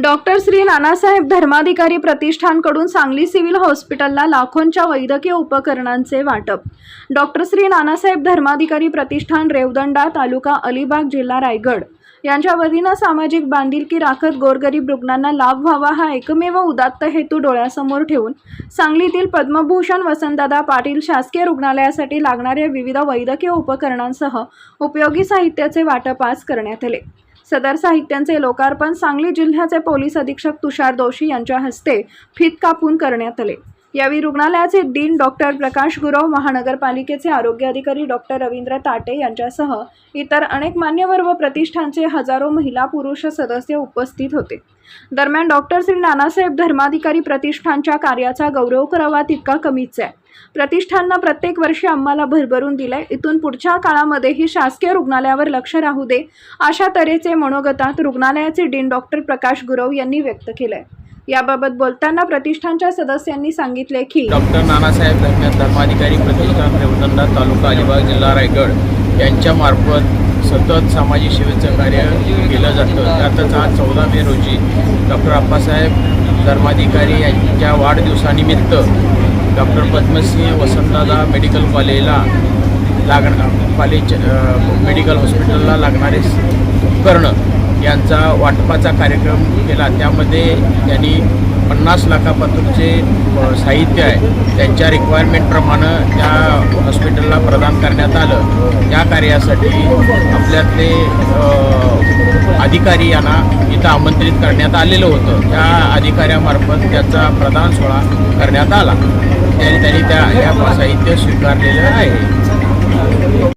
Doctor Shri Nanasaheb Dharmadhikari प्रतिष्ठानकडून Sangli civil हॉस्पिटलला लाखोंच्या वैद्यकीय उपकरणांचे वाटप। डॉक्टर श्री नानासाहेब धर्माधिकारी प्रतिष्ठान रेवदंडा तालुका अलिबाग जिल्हा रायगड यांच्या वतीने सामाजिक बांधिलकी राखत गोरगरीब रुग्णांना लाभ व्हावा हा एकमेव उदात्त हेतू डोळ्यासमोर ठेवून सांगलीतील पद्मभूषण वसंतदादा पाटील शासकीय रुग्णालयासाठी लागणाऱ्या विविध वैद्यकीय उपकरणांसह उपयोगी साहित्याचे वाटप आज करण्यात आले। सदर साहित्यांचे लोकार्पण सांगली जिल्ह्याचे पोलीस अधीक्षक तुषार दोशी यांच्या हस्ते फीत कापून करण्यात आले। यावेळी रुग्णालयाचे डीन डॉक्टर प्रकाश गुरव, महानगरपालिकेचे आरोग्य अधिकारी डॉक्टर रवींद्र ताटे यांच्यासह इतर अनेक मान्यवर व प्रतिष्ठानचे हजारो महिला पुरुष सदस्य उपस्थित होते। दरम्यान डॉक्टर श्री नानासाहेब धर्माधिकारी प्रतिष्ठानच्या कार्याचा गौरव करावा तितका कमीच आहे। प्रतिष्ठाननं प्रत्येक वर्षी आम्हाला भरभरून दिले, इथून पुढच्या काळामध्येही शासकीय रुग्णालयावर लक्ष राहू दे अशा तऱ्हेचे मनोगतात रुग्णालयाचे डीन डॉक्टर प्रकाश गुरव यांनी व्यक्त केले। याबाबत बोलताना प्रतिष्ठानच्या सदस्यांनी सांगितले की डॉक्टर नानासाहेब धर्माधिकारी प्रतिष्ठान रेवदंडा तालुका अलिबाग जिल्हा रायगड यांच्या मार्फत सतत सामाजिक सेवेचं कार्य केलं जातं। त्यातच आज 14 मे रोजी डॉक्टर अप्पासाहेब धर्माधिकारी यांच्या वाढदिवसानिमित्त doctor Padmasinh Vasantdada medical medical हॉस्पिटलला लागणारे उपकरणं यांचा वाटपाचा कार्यक्रम केला। त्यामध्ये त्यांनी 50 लाखापासूनचे साहित्य आहे त्यांच्या रिक्वायरमेंटप्रमाणे त्या हॉस्पिटलला प्रदान करण्यात आलं। या कार्यासाठी आपल्यातले अधिकारी यांना इथं आमंत्रित करण्यात आलेलं होतं। त्या अधिकाऱ्यामार्फत त्याचा प्रदान सोहळा करण्यात आला। त्यांनी त्या साहित्य स्वीकारलेलं आहे।